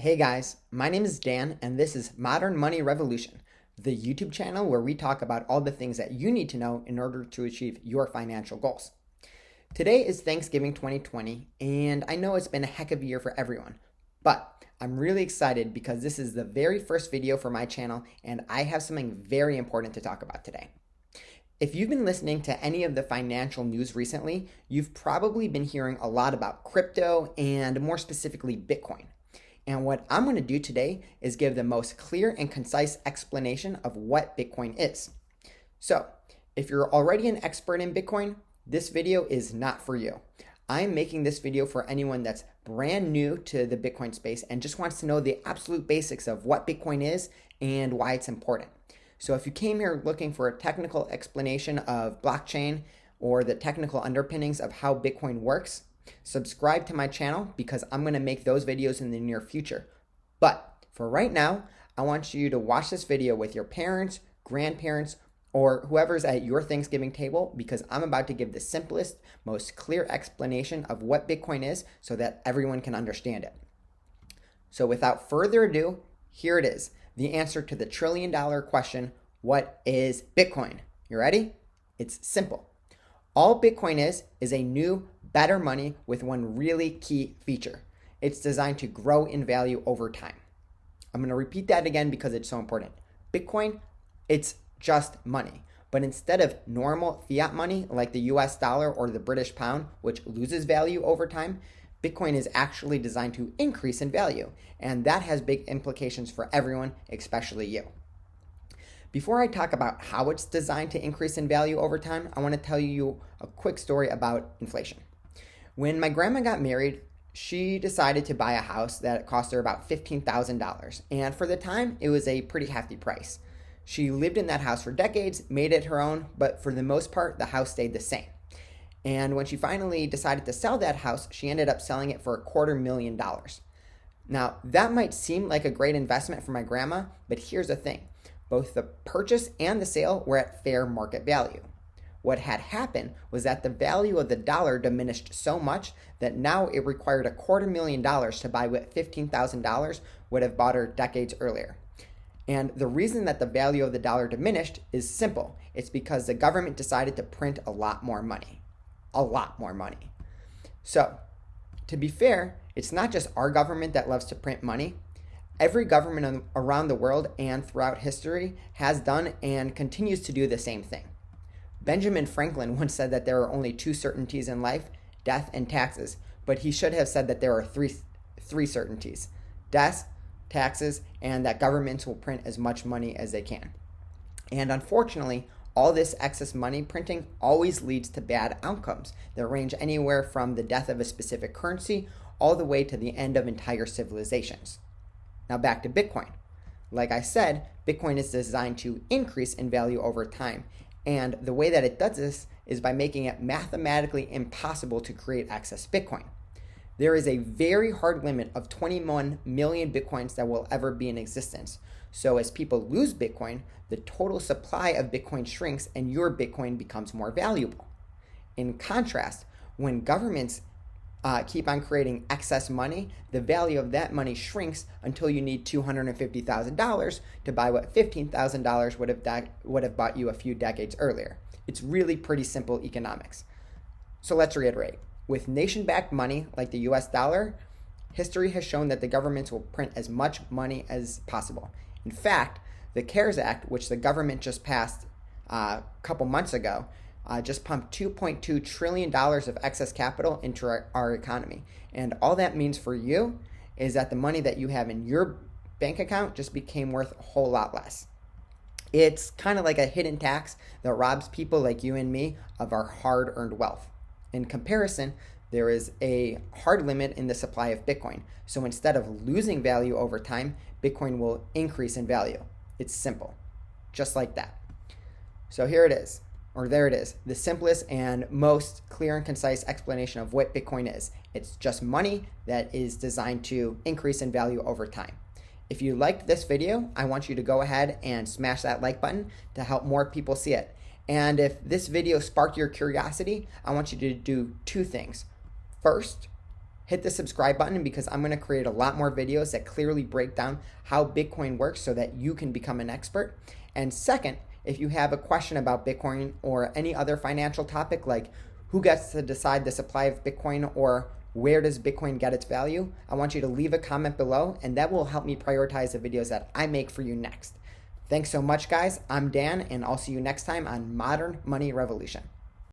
Hey guys, my name is Dan and this is Modern Money Revolution, the YouTube channel where we talk about all the things that you need to know in order to achieve your financial goals. Today is Thanksgiving 2020 and I know it's been a heck of a year for everyone, but I'm really excited because this is the very first video for my channel and I have something very important to talk about today. If you've been listening to any of the financial news recently, you've probably been hearing a lot about crypto and more specifically Bitcoin. And what I'm going to do today is give the most clear and concise explanation of what Bitcoin is. So, if you're already an expert in Bitcoin, this video is not for you. I'm making this video for anyone that's brand new to the Bitcoin space and just wants to know the absolute basics of what Bitcoin is and why it's important. So if you came here looking for a technical explanation of blockchain or the technical underpinnings of how Bitcoin works, subscribe to my channel because I'm going to make those videos in the near future. But for right now, I want you to watch this video with your parents, grandparents, or whoever's at your Thanksgiving table because I'm about to give the simplest, most clear explanation of what Bitcoin is so that everyone can understand it. So without further ado, here it is, the answer to the trillion-dollar question, what is Bitcoin? You ready? It's simple. All Bitcoin is a new, better money with one really key feature. It's designed to grow in value over time. I'm going to repeat that again because it's so important. Bitcoin, it's just money. But instead of normal fiat money like the US dollar or the British pound, which loses value over time, Bitcoin is actually designed to increase in value. And that has big implications for everyone, especially you. Before I talk about how it's designed to increase in value over time, I want to tell you a quick story about inflation. When my grandma got married, she decided to buy a house that cost her about $15,000. And for the time, it was a pretty hefty price. She lived in that house for decades, made it her own, but for the most part, the house stayed the same. And when she finally decided to sell that house, she ended up selling it for $250,000. Now, that might seem like a great investment for my grandma, but here's the thing. Both the purchase and the sale were at fair market value. What had happened was that the value of the dollar diminished so much that now it required $250,000 to buy what $15,000 would have bought her decades earlier. And the reason that the value of the dollar diminished is simple. It's because the government decided to print a lot more money. A lot more money. So, to be fair, it's not just our government that loves to print money. Every government around the world and throughout history has done and continues to do the same thing. Benjamin Franklin once said that there are only two certainties in life, death and taxes, but he should have said that there are three certainties, death, taxes, and that governments will print as much money as they can. And unfortunately, all this excess money printing always leads to bad outcomes that range anywhere from the death of a specific currency all the way to the end of entire civilizations. Now back to Bitcoin. Like I said, Bitcoin is designed to increase in value over time. And the way that it does this is by making it mathematically impossible to create excess Bitcoin. There is a very hard limit of 21 million Bitcoins that will ever be in existence. So as people lose Bitcoin, the total supply of Bitcoin shrinks and your Bitcoin becomes more valuable. In contrast, when governments keep on creating excess money, the value of that money shrinks until you need $250,000 to buy what $15,000 would have bought you a few decades earlier. It's really pretty simple economics. So let's reiterate. With nation-backed money like the US dollar, history has shown that the governments will print as much money as possible. In fact, the CARES Act, which the government just passed a couple months ago, just pumped $2.2 trillion of excess capital into our economy. And all that means for you is that the money that you have in your bank account just became worth a whole lot less. It's kind of like a hidden tax that robs people like you and me of our hard-earned wealth. In comparison, there is a hard limit in the supply of Bitcoin. So instead of losing value over time, Bitcoin will increase in value. It's simple, just like that. So here it is. Or there it is, the simplest and most clear and concise explanation of what Bitcoin is. It's just money that is designed to increase in value over time. If you liked this video, I want you to go ahead and smash that like button to help more people see it. And if this video sparked your curiosity, I want you to do two things. First, hit the subscribe button because I'm going to create a lot more videos that clearly break down how Bitcoin works so that you can become an expert. And second, if you have a question about Bitcoin or any other financial topic like who gets to decide the supply of Bitcoin or where does Bitcoin get its value, I want you to leave a comment below and that will help me prioritize the videos that I make for you next. Thanks so much, guys. I'm Dan, and I'll see you next time on Modern Money Revolution.